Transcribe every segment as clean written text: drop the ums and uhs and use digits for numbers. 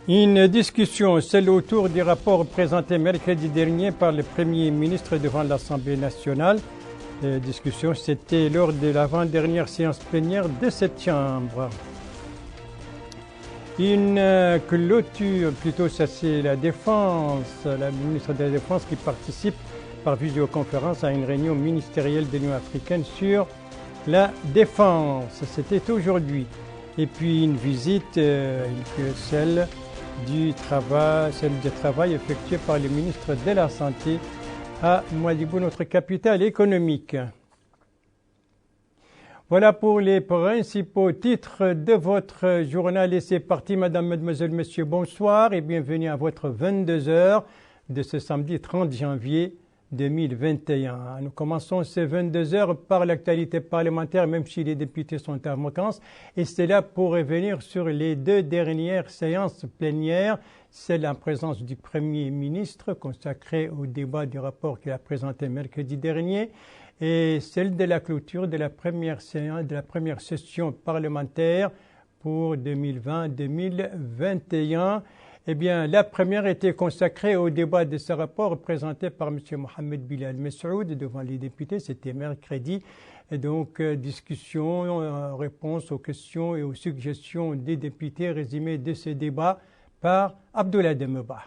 Une discussion, celle autour des rapports présentés mercredi dernier par le Premier ministre devant l'Assemblée nationale. La discussion, c'était lors de l'avant-dernière séance plénière de cette Chambre. Une clôture, plutôt ça c'est la Défense, la ministre de la Défense qui participe par visioconférence à une réunion ministérielle de l'Union africaine sur la défense. C'était aujourd'hui. Et puis une visite, celle du travail effectué par le ministre de la Santé à Nouadhibou, notre capitale économique. Voilà pour les principaux titres de votre journal et c'est parti. Madame, mademoiselle, monsieur, bonsoir et bienvenue à votre 22h de ce samedi 30 janvier 2021. Nous commençons ces 22h par l'actualité parlementaire, même si les députés sont en vacances. Et c'est là pour revenir sur les deux dernières séances plénières, celle en présence du Premier ministre consacrée au débat du rapport qu'il a présenté mercredi dernier, et celle de la clôture de la première séance, de la première session parlementaire pour 2020-2021. Eh bien, la première était consacrée au débat de ce rapport présenté par M. Mohamed Bilal Messoud devant les députés. C'était mercredi. Et donc, discussion, réponse aux questions et aux suggestions des députés, résumé de ce débat par Abdoulaye Demeba.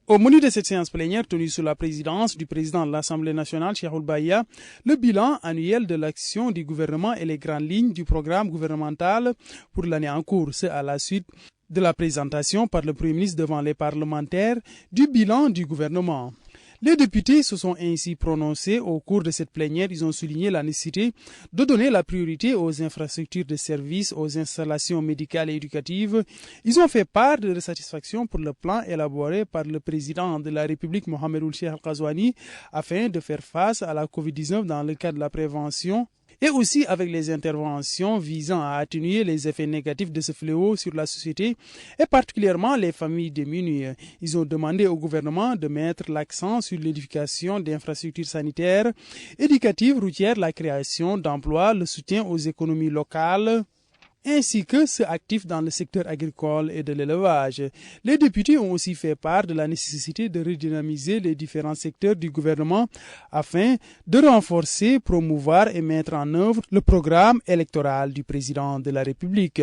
Au menu de cette séance plénière tenue sous la présidence du président de l'Assemblée nationale, Cheikh Ould Bahia, le bilan annuel de l'action du gouvernement et les grandes lignes du programme gouvernemental pour l'année en cours. C'est à la suite de la présentation par le Premier ministre devant les parlementaires du bilan du gouvernement. Les députés se sont ainsi prononcés au cours de cette plénière. Ils ont souligné la nécessité de donner la priorité aux infrastructures de services, aux installations médicales et éducatives. Ils ont fait part de leur satisfaction pour le plan élaboré par le président de la République, Mohamed Ould Cheikh Al-Ghazouani, afin de faire face à la COVID-19 dans le cadre de la prévention et aussi avec les interventions visant à atténuer les effets négatifs de ce fléau sur la société et particulièrement les familles démunies. Ils ont demandé au gouvernement de mettre l'accent sur l'édification d'infrastructures sanitaires, éducatives, routières, la création d'emplois, le soutien aux économies locales, ainsi que ceux actifs dans le secteur agricole et de l'élevage. Les députés ont aussi fait part de la nécessité de redynamiser les différents secteurs du gouvernement afin de renforcer, promouvoir et mettre en œuvre le programme électoral du président de la République.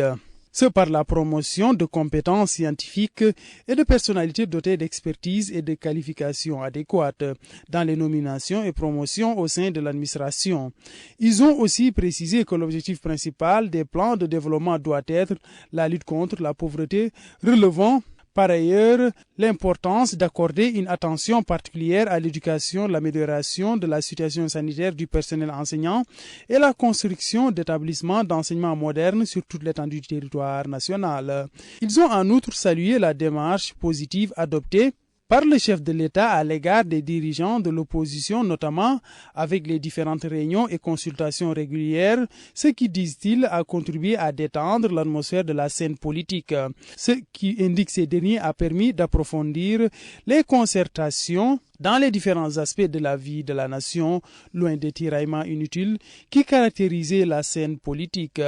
C'est par la promotion de compétences scientifiques et de personnalités dotées d'expertise et de qualifications adéquates dans les nominations et promotions au sein de l'administration. Ils ont aussi précisé que l'objectif principal des plans de développement doit être la lutte contre la pauvreté, relevant par ailleurs l'importance d'accorder une attention particulière à l'éducation, l'amélioration de la situation sanitaire du personnel enseignant et la construction d'établissements d'enseignement modernes sur toute l'étendue du territoire national. Ils ont en outre salué la démarche positive adoptée par le chef de l'État à l'égard des dirigeants de l'opposition, notamment avec les différentes réunions et consultations régulières, ce qui, disent-ils, a contribué à détendre l'atmosphère de la scène politique. Ce qui, indique ces derniers, a permis d'approfondir les concertations dans les différents aspects de la vie de la nation, loin des tiraillements inutiles qui caractérisaient la scène politique.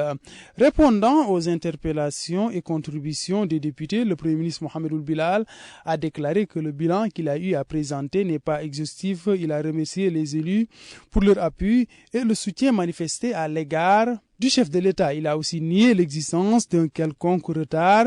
Répondant aux interpellations et contributions des députés, le Premier ministre Mohamed Ould Bilal a déclaré que le bilan qu'il a eu à présenter n'est pas exhaustif. Il a remercié les élus pour leur appui et le soutien manifesté à l'égard du chef de l'État. Il a aussi nié l'existence d'un quelconque retard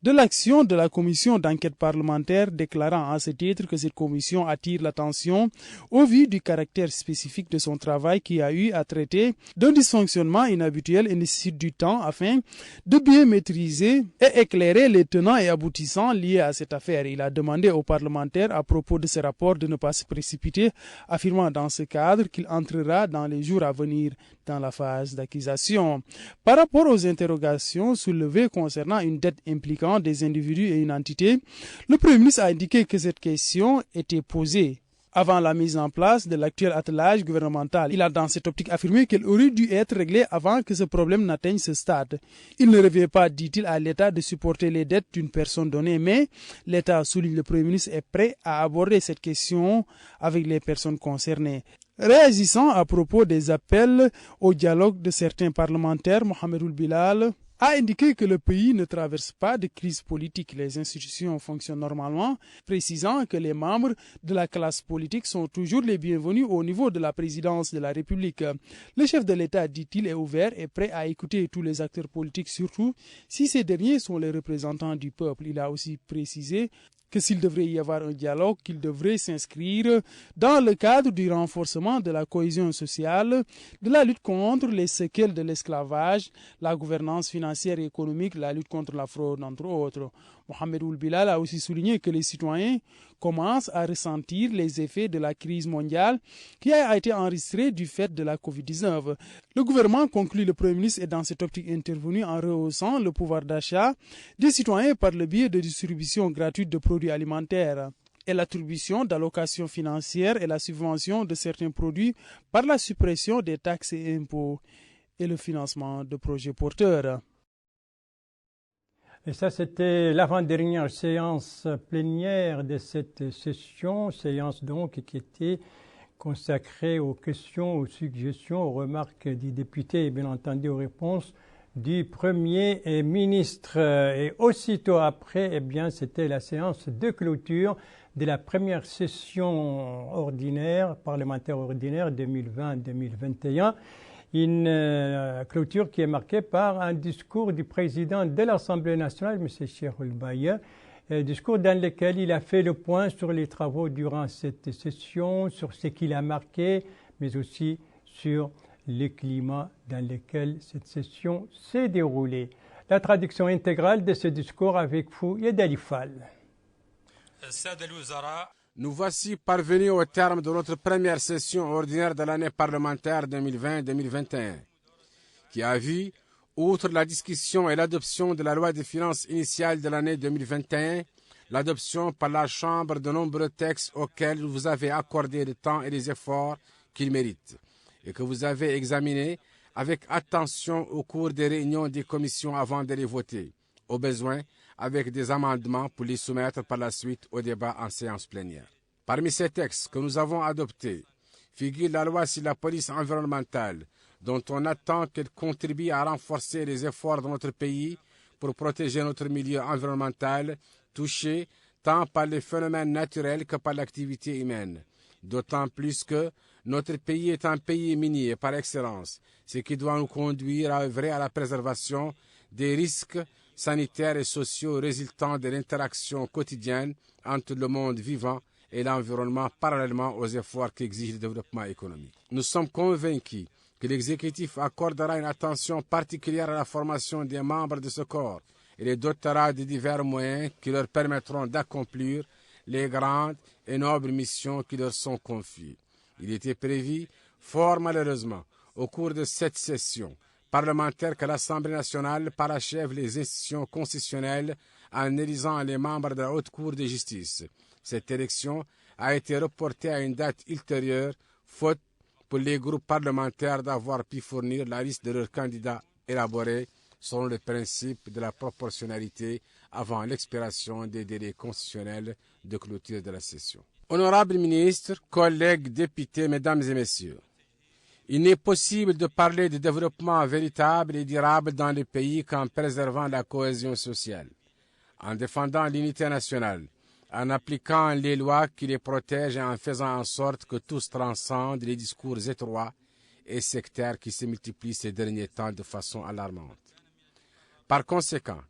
de l'action de la commission d'enquête parlementaire, déclarant à ce titre que cette commission attire l'attention au vu du caractère spécifique de son travail qui a eu à traiter d'un dysfonctionnement inhabituel et nécessite du temps afin de bien maîtriser et éclairer les tenants et aboutissants liés à cette affaire. Il a demandé aux parlementaires à propos de ce rapport de ne pas se précipiter, affirmant dans ce cadre qu'il entrera dans les jours à venir dans la phase d'accusation. Par rapport aux interrogations soulevées concernant une dette impliquant des individus et une entité, le Premier ministre a indiqué que cette question était posée avant la mise en place de l'actuel attelage gouvernemental. Il a dans cette optique affirmé qu'elle aurait dû être réglée avant que ce problème n'atteigne ce stade. Il ne revient pas, dit-il, à l'État de supporter les dettes d'une personne donnée, mais l'État, souligne le Premier ministre, est prêt à aborder cette question avec les personnes concernées. Réagissant à propos des appels au dialogue de certains parlementaires, Mohamed Ould Bilal a indiqué que le pays ne traverse pas de crise politique. Les institutions fonctionnent normalement, précisant que les membres de la classe politique sont toujours les bienvenus au niveau de la présidence de la République. Le chef de l'État, dit-il, est ouvert et prêt à écouter tous les acteurs politiques, surtout si ces derniers sont les représentants du peuple. Il a aussi précisé que s'il devrait y avoir un dialogue, qu'il devrait s'inscrire dans le cadre du renforcement de la cohésion sociale, de la lutte contre les séquelles de l'esclavage, la gouvernance financière et économique, la lutte contre la fraude, entre autres. Mohamed Ould Bilal a aussi souligné que les citoyens commencent à ressentir les effets de la crise mondiale qui a été enregistrée du fait de la Covid-19. Le gouvernement, conclut le Premier ministre, est dans cette optique intervenu en rehaussant le pouvoir d'achat des citoyens par le biais de distribution gratuite de produits alimentaires et l'attribution d'allocations financières et la subvention de certains produits par la suppression des taxes et impôts et le financement de projets porteurs. Et ça, c'était l'avant-dernière séance plénière de cette session, séance donc qui était consacrée aux questions, aux suggestions, aux remarques des députés et bien entendu aux réponses du Premier ministre. Et aussitôt après, eh bien, c'était la séance de clôture de la première session ordinaire, parlementaire ordinaire 2020-2021. Une clôture qui est marquée par un discours du président de l'Assemblée nationale, M. Cheikhoul Baïa, discours dans lequel il a fait le point sur les travaux durant cette session, sur ce qu'il a marqué, mais aussi sur le climat dans lequel cette session s'est déroulée. La traduction intégrale de ce discours avec vous, Yedali Fall. Nous voici parvenus au terme de notre première session ordinaire de l'année parlementaire 2020-2021, qui a vu, outre la discussion et l'adoption de la loi de finances initiale de l'année 2021, l'adoption par la Chambre de nombreux textes auxquels vous avez accordé le temps et les efforts qu'ils méritent, et que vous avez examinés avec attention au cours des réunions des commissions avant de les voter, au besoin avec des amendements pour les soumettre par la suite au débat en séance plénière. Parmi ces textes que nous avons adoptés figure la loi sur la police environnementale, dont on attend qu'elle contribue à renforcer les efforts de notre pays pour protéger notre milieu environnemental touché tant par les phénomènes naturels que par l'activité humaine. D'autant plus que notre pays est un pays minier par excellence, ce qui doit nous conduire à œuvrer à la préservation des risques sanitaires et sociaux résultant de l'interaction quotidienne entre le monde vivant et l'environnement parallèlement aux efforts qu'exige le développement économique. Nous sommes convaincus que l'exécutif accordera une attention particulière à la formation des membres de ce corps et les dotera de divers moyens qui leur permettront d'accomplir les grandes et nobles missions qui leur sont confiées. Il était prévu, fort malheureusement, au cours de cette session parlementaire que l'Assemblée nationale parachève les institutions constitutionnelles en élisant les membres de la Haute Cour de justice. Cette élection a été reportée à une date ultérieure, faute pour les groupes parlementaires d'avoir pu fournir la liste de leurs candidats élaborés selon le principe de la proportionnalité avant l'expiration des délais constitutionnels de clôture de la session. Honorables ministres, collègues députés, mesdames et messieurs, il n'est possible de parler de développement véritable et durable dans le pays qu'en préservant la cohésion sociale, en défendant l'unité nationale, en appliquant les lois qui les protègent et en faisant en sorte que tous transcendent les discours étroits et sectaires qui se multiplient ces derniers temps de façon alarmante. Par conséquent,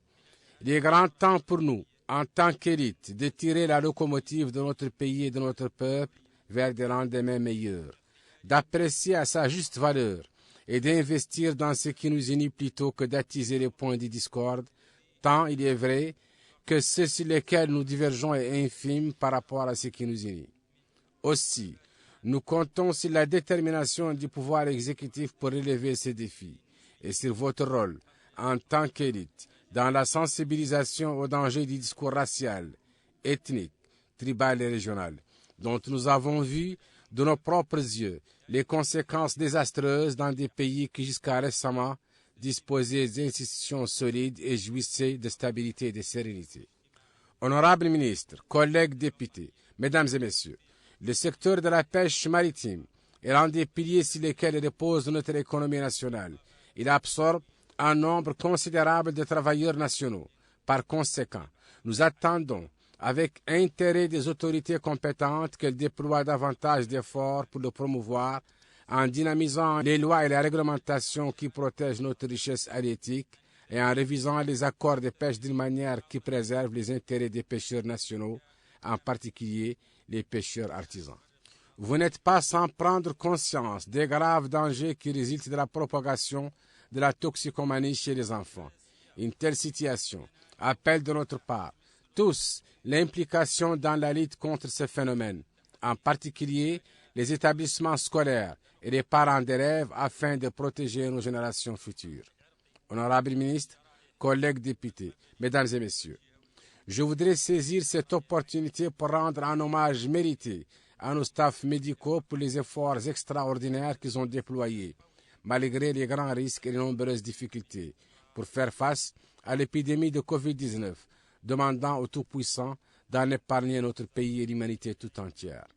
il est grand temps pour nous, en tant qu'élite, de tirer la locomotive de notre pays et de notre peuple vers des lendemains meilleurs, d'apprécier à sa juste valeur et d'investir dans ce qui nous unit plutôt que d'attiser les points de discorde, tant il est vrai que ceux sur lesquels nous divergeons est infime par rapport à ce qui nous unit. Aussi, nous comptons sur la détermination du pouvoir exécutif pour relever ces défis et sur votre rôle en tant qu'élite dans la sensibilisation aux dangers du discours racial, ethnique, tribal et régional, dont nous avons vu de nos propres yeux les conséquences désastreuses dans des pays qui jusqu'à récemment disposaient d'institutions solides et jouissaient de stabilité et de sérénité. Honorables ministres, collègues députés, mesdames et messieurs, le secteur de la pêche maritime est l'un des piliers sur lesquels repose notre économie nationale. Il absorbe un nombre considérable de travailleurs nationaux. Par conséquent, nous attendons avec intérêt des autorités compétentes qu'elles déploient davantage d'efforts pour le promouvoir en dynamisant les lois et les réglementations qui protègent notre richesse halieutique et en révisant les accords de pêche d'une manière qui préserve les intérêts des pêcheurs nationaux, en particulier les pêcheurs artisans. Vous n'êtes pas sans prendre conscience des graves dangers qui résultent de la propagation de la toxicomanie chez les enfants. Une telle situation appelle de notre part tous l'implication dans la lutte contre ce phénomène, en particulier les établissements scolaires et les parents d'élèves afin de protéger nos générations futures. Honorables ministres, collègues députés, mesdames et messieurs, je voudrais saisir cette opportunité pour rendre un hommage mérité à nos staffs médicaux pour les efforts extraordinaires qu'ils ont déployés, malgré les grands risques et les nombreuses difficultés, pour faire face à l'épidémie de Covid-19, demandant aux Tout-Puissants d'en épargner notre pays et l'humanité tout entière.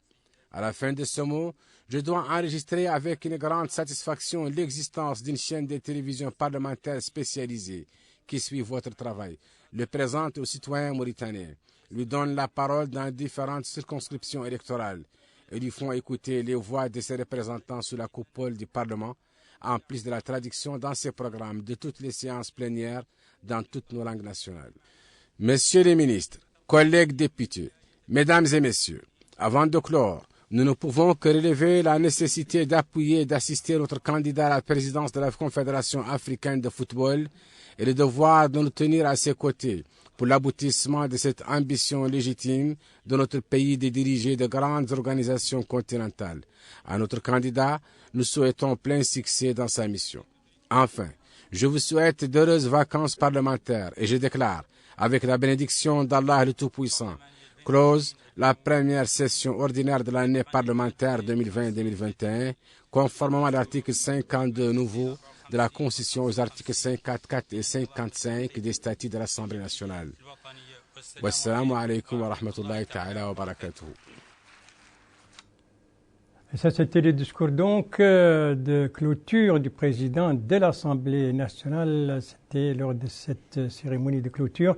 À la fin de ce mot, je dois enregistrer avec une grande satisfaction l'existence d'une chaîne de télévision parlementaire spécialisée qui suit votre travail, le présente aux citoyens mauritaniens, lui donne la parole dans différentes circonscriptions électorales et lui font écouter les voix de ses représentants sous la coupole du Parlement, en plus de la traduction dans ses programmes de toutes les séances plénières dans toutes nos langues nationales. Messieurs les ministres, collègues députés, mesdames et messieurs, avant de clore, nous ne pouvons que relever la nécessité d'appuyer et d'assister notre candidat à la présidence de la Confédération africaine de football et le devoir de nous tenir à ses côtés pour l'aboutissement de cette ambition légitime de notre pays de diriger de grandes organisations continentales. À notre candidat, nous souhaitons plein succès dans sa mission. Enfin, je vous souhaite d'heureuses vacances parlementaires et je déclare, avec la bénédiction d'Allah le Tout-Puissant, close la première session ordinaire de l'année parlementaire 2020-2021, conformément à l'article 52 nouveau de la Constitution aux articles 54 et 55 des statuts de l'Assemblée nationale. Wassalamu alaikum wa rahmatullahi ta'ala wa barakatuh. Et ça, c'était le discours donc de clôture du président de l'Assemblée nationale. C'était lors de cette cérémonie de clôture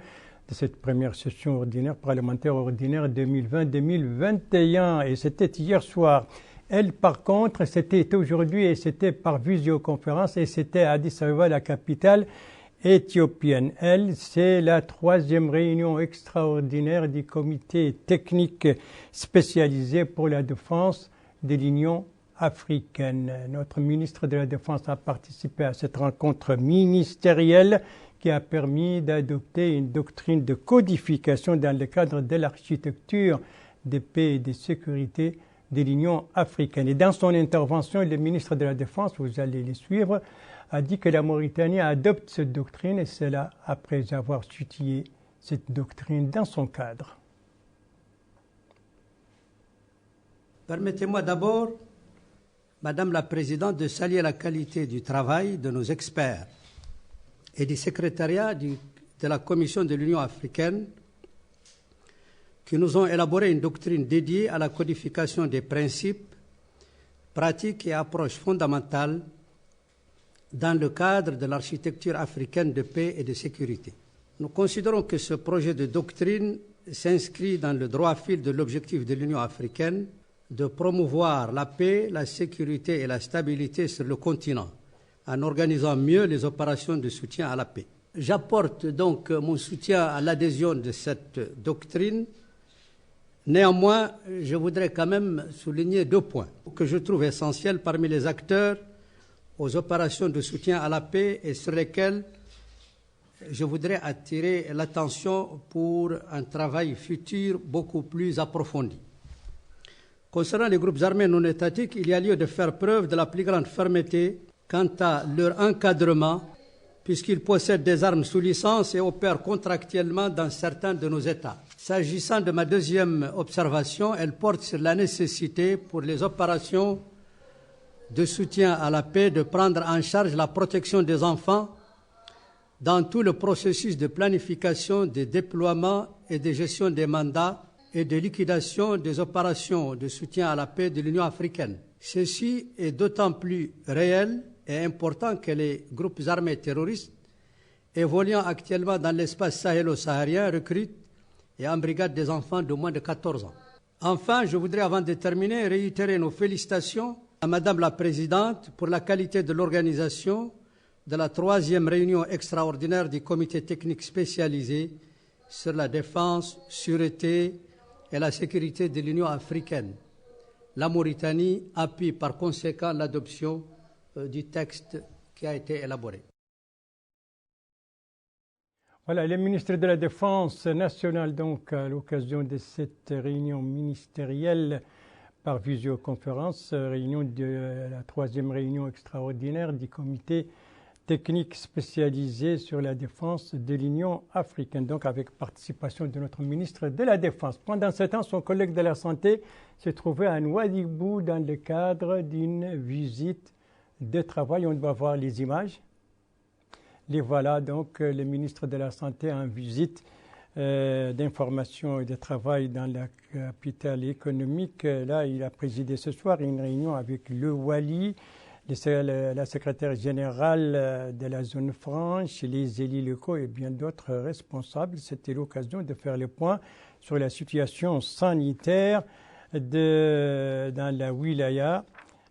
de cette première session ordinaire, parlementaire ordinaire 2020-2021. Et c'était hier soir. Elle, par contre, c'était aujourd'hui et c'était par visioconférence et c'était à Addis Abeba, la capitale éthiopienne. Elle, c'est la 3e réunion extraordinaire du comité technique spécialisé pour la défense de l'Union africaine. Notre ministre de la Défense a participé à cette rencontre ministérielle qui a permis d'adopter une doctrine de codification dans le cadre de l'architecture de paix et de sécurité de l'Union africaine. Et dans son intervention, le ministre de la Défense, vous allez les suivre, a dit que la Mauritanie adopte cette doctrine et cela après avoir étudié cette doctrine dans son cadre. Permettez-moi d'abord, Madame la Présidente, de saluer la qualité du travail de nos experts et du secrétariat de la Commission de l'Union africaine qui nous ont élaboré une doctrine dédiée à la codification des principes, pratiques et approches fondamentales dans le cadre de l'architecture africaine de paix et de sécurité. Nous considérons que ce projet de doctrine s'inscrit dans le droit fil de l'objectif de l'Union africaine de promouvoir la paix, la sécurité et la stabilité sur le continent, en organisant mieux les opérations de soutien à la paix. J'apporte donc mon soutien à l'adhésion de cette doctrine. Néanmoins, je voudrais quand même souligner 2 points que je trouve essentiels parmi les acteurs aux opérations de soutien à la paix et sur lesquels je voudrais attirer l'attention pour un travail futur beaucoup plus approfondi. Concernant les groupes armés non étatiques, il y a lieu de faire preuve de la plus grande fermeté quant à leur encadrement, puisqu'ils possèdent des armes sous licence et opèrent contractuellement dans certains de nos États. S'agissant de ma deuxième observation, elle porte sur la nécessité pour les opérations de soutien à la paix de prendre en charge la protection des enfants dans tout le processus de planification, de déploiement et de gestion des mandats et de liquidation des opérations de soutien à la paix de l'Union africaine. Ceci est d'autant plus réel et important que les groupes armés terroristes évoluant actuellement dans l'espace sahélo-saharien recrutent et embrigadent des enfants de moins de 14 ans. Enfin, je voudrais, avant de terminer, réitérer nos félicitations à Madame la Présidente pour la qualité de l'organisation de la 3e réunion extraordinaire du comité technique spécialisé sur la défense, sûreté et la sécurité de l'Union africaine. La Mauritanie appuie par conséquent l'adoption du texte qui a été élaboré. Voilà, les ministres de la Défense nationale, donc, à l'occasion de cette réunion ministérielle par visioconférence, réunion de la 3e réunion extraordinaire du comité technique spécialisé sur la défense de l'Union africaine, donc avec participation de notre ministre de la Défense. Pendant ce temps, son collègue de la Santé s'est trouvé à Nouadhibou dans le cadre d'une visite de travail. On doit voir les images. Les voilà donc, le ministre de la Santé en visite d'information et de travail dans la capitale économique. Là, il a présidé ce soir une réunion avec le Wali, la secrétaire générale de la zone franche, les élus locaux et bien d'autres responsables. C'était l'occasion de faire le point sur la situation sanitaire dans la wilaya,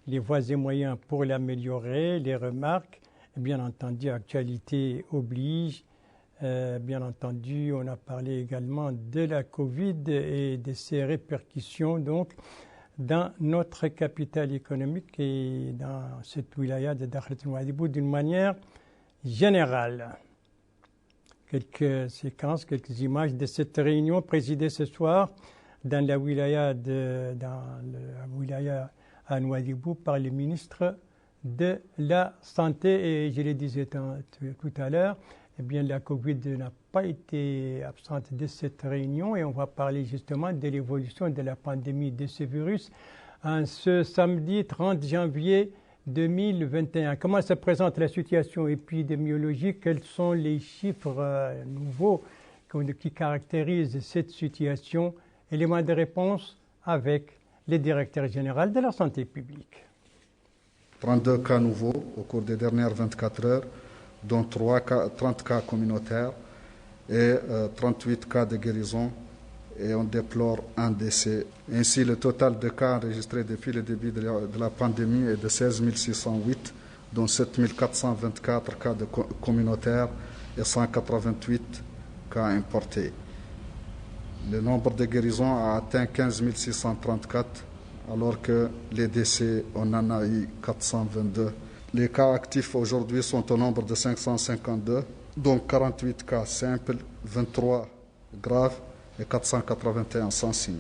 les voies et moyens pour l'améliorer, les remarques. Bien entendu, actualité oblige. Bien entendu, on a parlé également de la Covid et de ses répercussions donc, dans notre capitale économique et dans cette wilaya de Dakhlet Nouadhibou d'une manière générale. Quelques séquences, quelques images de cette réunion présidée ce soir dans la wilaya à Nouadhibou par le ministre de la Santé. Et je le disais tout à l'heure, eh bien, la Covid n'a pas été absente de cette réunion et on va parler justement de l'évolution de la pandémie de ce virus en ce samedi 30 janvier 2021. Comment se présente la situation épidémiologique? Quels sont les chiffres nouveaux qui caractérisent cette situation? Élément de réponse avec le directeur général de la santé publique. 32 cas nouveaux au cours des dernières 24 heures, dont 30 cas communautaires et 38 cas de guérison, et on déplore un décès. Ainsi, le total de cas enregistrés depuis le début de la pandémie est de 16 608, dont 7 424 cas de communautaires et 188 cas importés. Le nombre de guérisons a atteint 15 634, alors que les décès, on en a eu 422. Les cas actifs aujourd'hui sont au nombre de 552, dont 48 cas simples, 23 graves et 481 sans signe.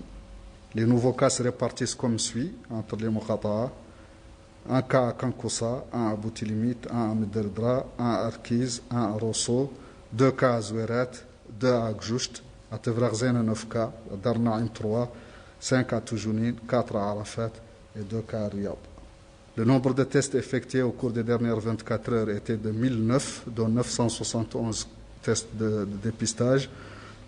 Les nouveaux cas se répartissent comme suit entre les Moukhataa: un cas à Kankoussa, un à Boutilimit, un à Mederdra, un à Arkiz, un à Rosso, 2 cas à Zoueret, 2 à Akjoust, à Tevraghzen 9 cas, à Darnaïm 3, 5 à Toujounine, 4 à Arafat et 2 cas à Riyad. Le nombre de tests effectués au cours des dernières 24 heures était de 1009, dont 971 tests de dépistage,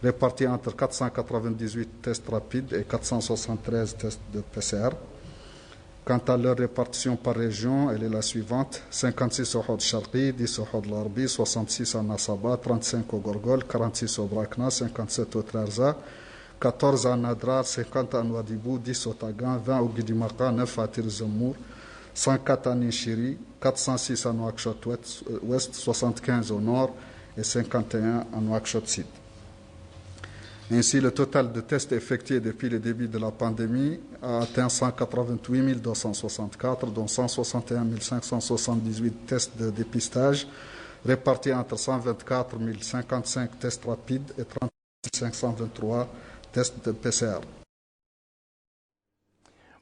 répartis entre 498 tests rapides et 473 tests de PCR. Quant à leur répartition par région, elle est la suivante: 56 au Hod Sharqi, 10 au Hod Larbi, 66 à Nasaba, 35 au Gorgol, 46 au Brakna, 57 au Trarza, 14 à Nadrar, 50 à Nouadhibou, 10 au Tagan, 20 au Guidimaka, 9 à Tirzamour, 104 à Nishiri, 406 à Nouakchott Ouest, 75 au Nord et 51 à Nouakchott Sud. Ainsi, le total de tests effectués depuis le début de la pandémie a atteint 188 264, dont 161 578 tests de dépistage, répartis entre 124 055 tests rapides et 30 523 tests de PCR.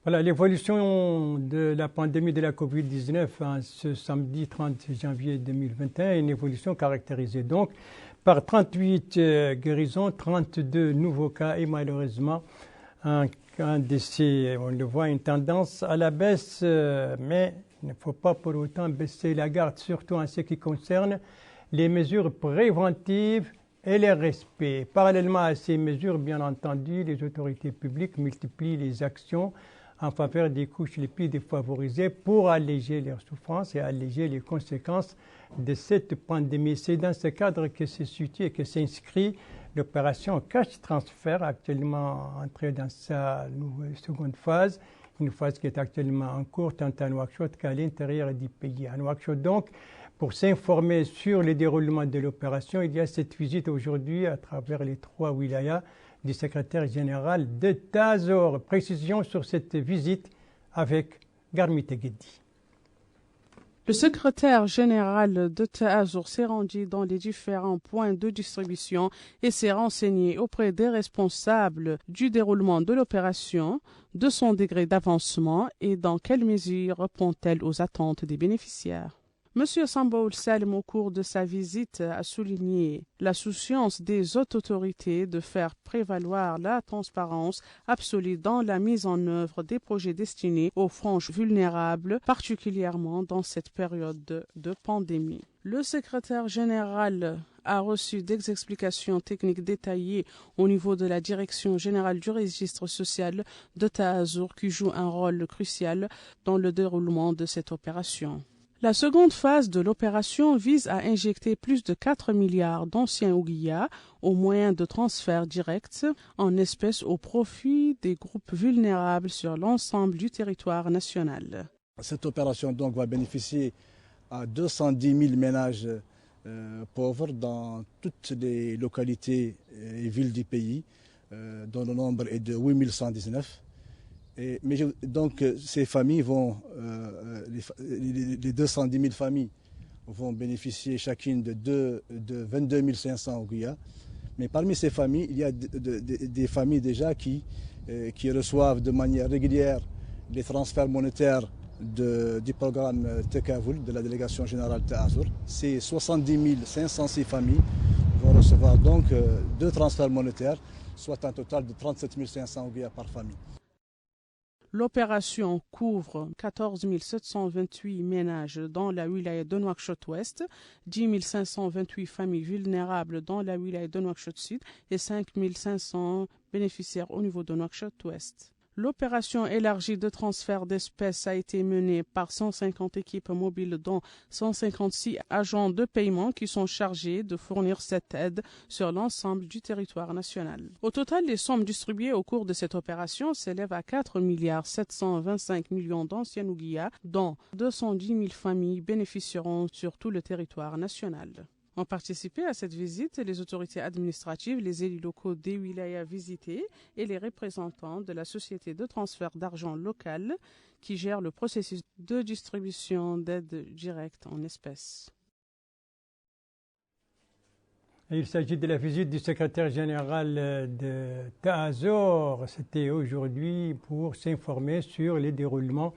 Voilà l'évolution de la pandémie de la COVID-19 ce samedi 30 janvier 2021, une évolution caractérisée donc par 38 guérisons, 32 nouveaux cas et malheureusement un décès. On le voit, une tendance à la baisse, mais il ne faut pas pour autant baisser la garde, surtout en ce qui concerne les mesures préventives et les respects. Parallèlement à ces mesures, bien entendu, les autorités publiques multiplient les actions en faveur des couches les plus défavorisées pour alléger leurs souffrances et alléger les conséquences de cette pandémie. C'est dans ce cadre que se situe et que s'inscrit l'opération Cash Transfer, actuellement entrée dans sa seconde phase, une phase qui est actuellement en cours tant à Nouakchott qu'à l'intérieur du pays. À Nouakchott donc, pour s'informer sur le déroulement de l'opération, il y a cette visite aujourd'hui à travers les 3 wilayas du secrétaire général de Tazor. Précision sur cette visite avec Garmi Teguedi. Le secrétaire général de Tazor s'est rendu dans les différents points de distribution et s'est renseigné auprès des responsables du déroulement de l'opération, de son degré d'avancement et dans quelle mesure répond-elle aux attentes des bénéficiaires. M. Samboul Salem, au cours de sa visite, a souligné la souciance des hautes autorités de faire prévaloir la transparence absolue dans la mise en œuvre des projets destinés aux franges vulnérables, particulièrement dans cette période de pandémie. Le secrétaire général a reçu des explications techniques détaillées au niveau de la Direction générale du registre social de Tazor qui joue un rôle crucial dans le déroulement de cette opération. La seconde phase de l'opération vise à injecter plus de 4 milliards d'anciens ouguiyas au moyen de transferts directs en espèces au profit des groupes vulnérables sur l'ensemble du territoire national. Cette opération donc va bénéficier à 210 000 ménages pauvres dans toutes les localités et villes du pays, dont le nombre est de 8119. Donc ces familles les 210 000 familles vont bénéficier chacune de 22 500 ouguiyas. Mais parmi ces familles, il y a des familles déjà qui reçoivent de manière régulière les transferts monétaires du programme Tekavoul de la délégation générale Tazor. Ces 70 506 familles vont recevoir donc 2 transferts monétaires, soit un total de 37 500 ouguiyas par famille. L'opération couvre 14 728 ménages dans la wilaya de Nouakchott-Ouest, 10 528 familles vulnérables dans la wilaya de Nouakchott-Sud et 5 500 bénéficiaires au niveau de Nouakchott-Ouest. L'opération élargie de transfert d'espèces a été menée par 150 équipes mobiles dont 156 agents de paiement qui sont chargés de fournir cette aide sur l'ensemble du territoire national. Au total, les sommes distribuées au cours de cette opération s'élèvent à 4 725 millions d'anciens ouguiyas, dont 210 000 familles bénéficieront sur tout le territoire national. Ont participé à cette visite les autorités administratives, les élus locaux des wilayas visités et les représentants de la société de transfert d'argent locale qui gère le processus de distribution d'aide directe en espèces. Il s'agit de la visite du secrétaire général de Tazor. C'était aujourd'hui pour s'informer sur les déroulements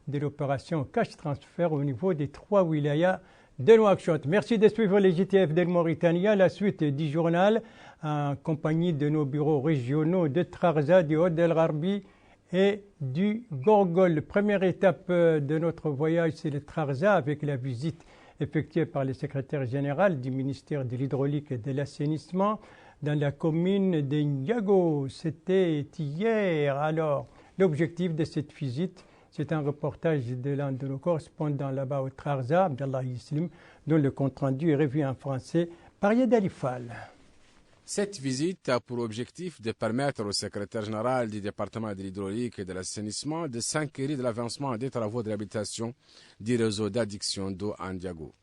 de l'opération Cash Transfer au niveau des 3 wilayas de Nouakchott. Merci de suivre les JTF de Mauritanie. La suite du journal en compagnie de nos bureaux régionaux de Trarza, du Haut-El Gharbi et du Gorgol. Première étape de notre voyage, c'est le Trarza avec la visite effectuée par le secrétaire général du ministère de l'Hydraulique et de l'Assainissement dans la commune de Ndiago. C'était hier. Alors, l'objectif de cette visite, c'est un reportage de l'un de nos correspondants là-bas au Trarza, Abdallah Yislim, dont le compte-rendu est revu en français par Yed Alifal. Cette visite a pour objectif de permettre au secrétaire général du département de l'hydraulique et de l'assainissement de s'inquiéter de l'avancement des travaux de réhabilitation du réseau d'adduction d'eau à Ndiago.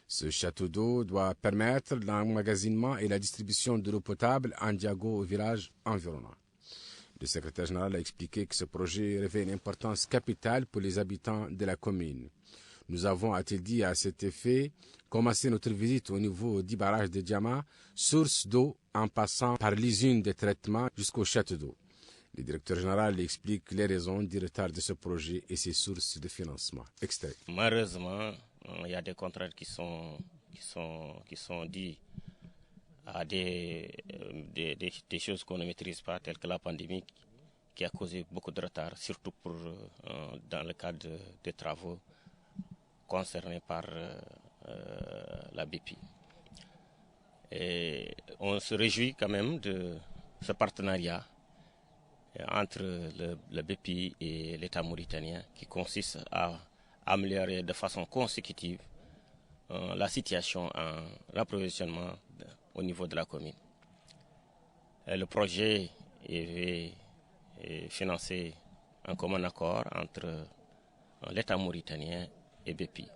Ce château d'eau doit permettre l'emmagasinement et la distribution de l'eau potable à Ndiago au village environnant. Le secrétaire général a expliqué que ce projet revêt une importance capitale pour les habitants de la commune. Nous avons, a-t-il dit à cet effet, commencé notre visite au niveau du barrage de Diama, source d'eau en passant par l'usine de traitement jusqu'au château d'eau. Le directeur général explique les raisons du retard de ce projet et ses sources de financement. Extrait. Malheureusement, il y a des contraintes qui sont dues à des choses qu'on ne maîtrise pas, telles que la pandémie, qui a causé beaucoup de retard, surtout dans le cadre des travaux concernés par la BPI. Et on se réjouit quand même de ce partenariat entre le BPI et l'État mauritanien qui consiste à améliorer de façon consécutive la situation en approvisionnement au niveau de la commune. Le projet est financé en commun accord entre l'État mauritanien et BPI.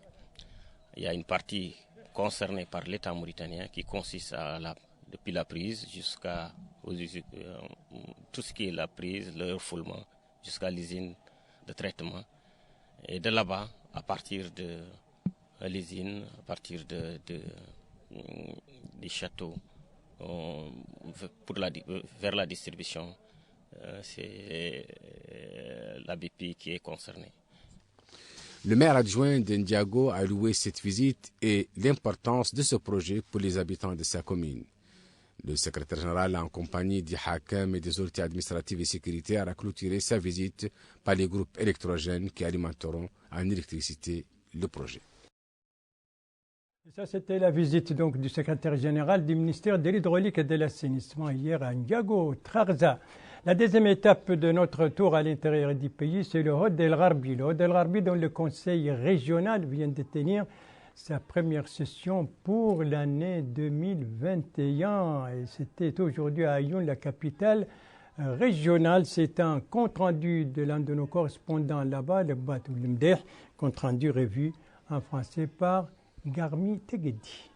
Il y a une partie concernée par l'État mauritanien qui consiste depuis la prise jusqu'à tout ce qui est la prise, le refoulement, jusqu'à l'usine de traitement. Et de là-bas, à partir de l'usine, à partir des châteaux, vers la distribution, c'est la BPI qui est concernée. Le maire adjoint d'Ndiago a loué cette visite et l'importance de ce projet pour les habitants de sa commune. Le secrétaire général, en compagnie du Hakam et des autorités administratives et sécuritaires, a clôturé sa visite par les groupes électrogènes qui alimenteront en électricité le projet. Ça, c'était la visite donc du secrétaire général du ministère de l'Hydraulique et de l'Assainissement hier à Ndiago, Trarza. La deuxième étape de notre tour à l'intérieur du pays, c'est le Hod El Gharbi. Le Hod El Gharbi, dont le conseil régional vient de tenir sa première session pour l'année 2021. Et c'était aujourd'hui à Ayoun, la capitale régionale. C'est un compte-rendu de l'un de nos correspondants là-bas, le Batou Limder, compte-rendu revu en français par Garmi Tegedi.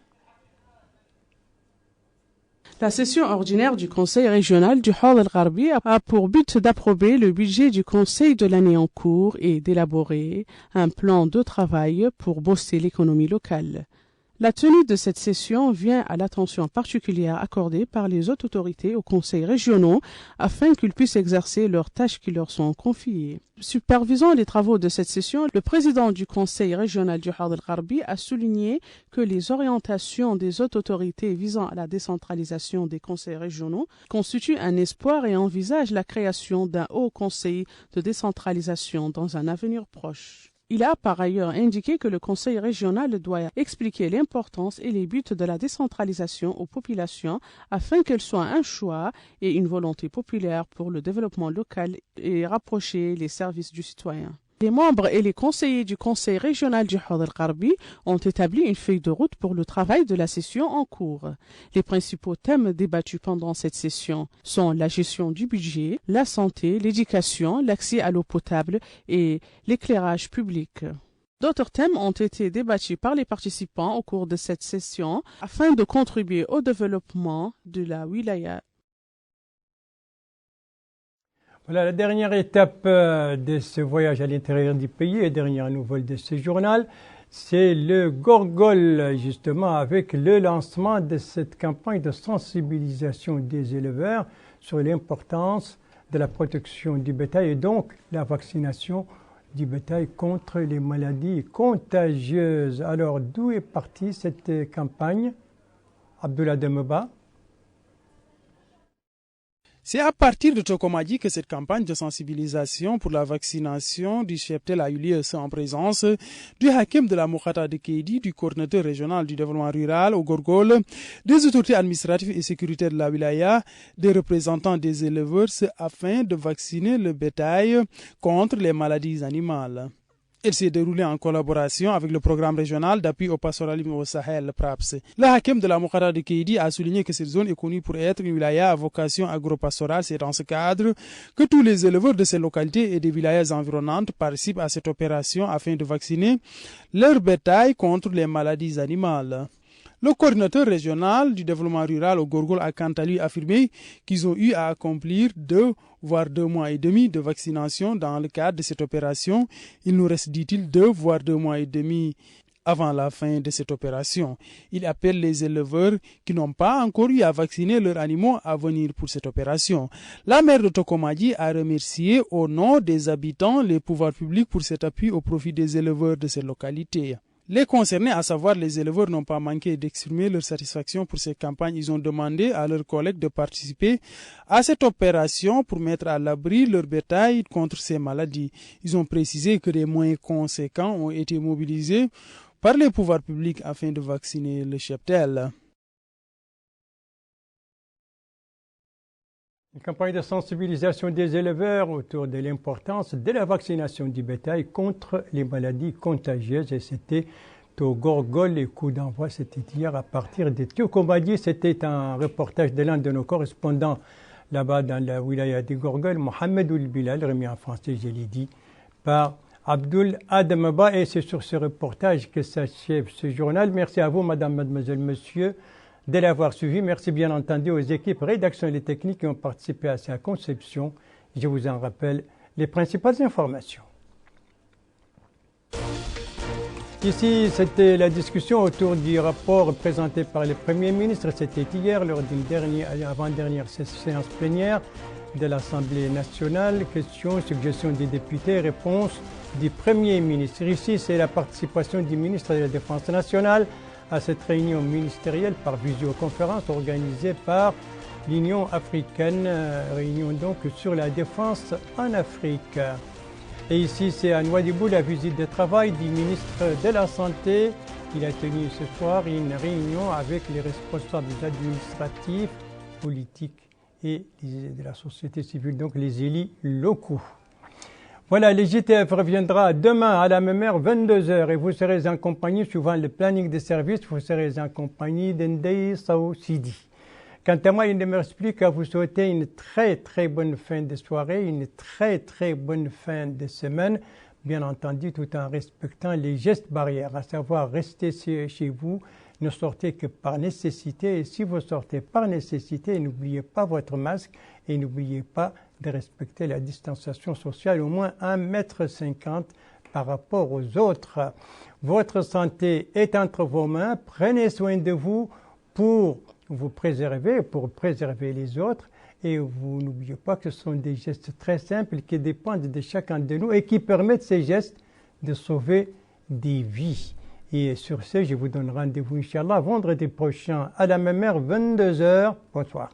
La session ordinaire du Conseil régional du Hod El Gharbi a pour but d'approuver le budget du Conseil de l'année en cours et d'élaborer un plan de travail pour booster l'économie locale. La tenue de cette session vient à l'attention particulière accordée par les autres autorités aux conseils régionaux afin qu'ils puissent exercer leurs tâches qui leur sont confiées. Supervisant les travaux de cette session, le président du conseil régional du Hod El Gharbi a souligné que les orientations des autres autorités visant à la décentralisation des conseils régionaux constituent un espoir et envisage la création d'un haut conseil de décentralisation dans un avenir proche. Il a par ailleurs indiqué que le Conseil régional doit expliquer l'importance et les buts de la décentralisation aux populations afin qu'elle soit un choix et une volonté populaire pour le développement local et rapprocher les services du citoyen. Les membres et les conseillers du Conseil régional du Hod El Gharbi ont établi une feuille de route pour le travail de la session en cours. Les principaux thèmes débattus pendant cette session sont la gestion du budget, la santé, l'éducation, l'accès à l'eau potable et l'éclairage public. D'autres thèmes ont été débattus par les participants au cours de cette session afin de contribuer au développement de la wilaya. Voilà la dernière étape de ce voyage à l'intérieur du pays et dernière nouvelle de ce journal, c'est le Gorgol, justement, avec le lancement de cette campagne de sensibilisation des éleveurs sur l'importance de la protection du bétail et donc la vaccination du bétail contre les maladies contagieuses. Alors, d'où est partie cette campagne, Abdullah Demeba? C'est à partir de Tokomadi que cette campagne de sensibilisation pour la vaccination du cheptel a eu lieu en présence du Hakim de la Mokhata de Kédi, du coordinateur régional du développement rural au Gorgol, des autorités administratives et sécuritaires de la wilaya, des représentants des éleveurs afin de vacciner le bétail contre les maladies animales. Elle s'est déroulée en collaboration avec le programme régional d'appui au pastoralisme au Sahel, PRAPS. Le Hakim de la Mokhata de Kédi a souligné que cette zone est connue pour être une wilaya à vocation agro-pastorale. C'est dans ce cadre que tous les éleveurs de ces localités et des wilayas environnantes participent à cette opération afin de vacciner leur bétail contre les maladies animales. Le coordinateur régional du développement rural au Gorgol a quant à lui affirmé qu'ils ont eu à accomplir 2 voire 2 mois et demi de vaccination dans le cadre de cette opération. Il nous reste, dit-il, 2 voire 2 mois et demi avant la fin de cette opération. Il appelle les éleveurs qui n'ont pas encore eu à vacciner leurs animaux à venir pour cette opération. La maire de Tokomadi a remercié au nom des habitants les pouvoirs publics pour cet appui au profit des éleveurs de cette localité. Les concernés, à savoir les éleveurs, n'ont pas manqué d'exprimer leur satisfaction pour cette campagne. Ils ont demandé à leurs collègues de participer à cette opération pour mettre à l'abri leur bétail contre ces maladies. Ils ont précisé que des moyens conséquents ont été mobilisés par les pouvoirs publics afin de vacciner le cheptel. Une campagne de sensibilisation des éleveurs autour de l'importance de la vaccination du bétail contre les maladies contagieuses. Et c'était au Gorgol, les coups d'envoi, c'était hier à partir de Tiokombadi. C'était un reportage de l'un de nos correspondants là-bas dans la wilaya de Gorgol, Mohamed Oulbilal, remis en français, je l'ai dit, par Abdul Adamaba. Et c'est sur ce reportage que s'achève ce journal. Merci à vous, madame, mademoiselle, monsieur, de l'avoir suivi. Merci bien entendu aux équipes rédaction et les techniques qui ont participé à sa conception. Je vous en rappelle les principales informations. Ici, c'était la discussion autour du rapport présenté par le Premier ministre. C'était hier, lors d'une avant-dernière séance plénière de l'Assemblée nationale. Questions, suggestions des députés, réponses du Premier ministre. Ici, c'est la participation du ministre de la Défense nationale à cette réunion ministérielle par visioconférence organisée par l'Union africaine, réunion donc sur la défense en Afrique. Et ici, c'est à Nouadhibou la visite de travail du ministre de la Santé. Il a tenu ce soir une réunion avec les responsables administratifs, politiques et de la société civile, donc les élus locaux. Voilà, le JTF reviendra demain à la même heure, 22h, et vous serez en compagnie, suivant le planning de service, vous serez en compagnie d'Ndei Sao Sidi. Quant à moi, il ne me reste plus qu'à vous souhaiter une très très bonne fin de soirée, une très très bonne fin de semaine, bien entendu tout en respectant les gestes barrières, à savoir rester chez vous, ne sortez que par nécessité, et si vous sortez par nécessité, n'oubliez pas votre masque et n'oubliez pas de respecter la distanciation sociale, au moins 1,50 m par rapport aux autres. Votre santé est entre vos mains, prenez soin de vous pour vous préserver, pour préserver les autres, et vous n'oubliez pas que ce sont des gestes très simples qui dépendent de chacun de nous et qui permettent ces gestes de sauver des vies. Et sur ce, je vous donne rendez-vous, Inch'Allah, vendredi prochain à la même heure, 22h. Bonsoir.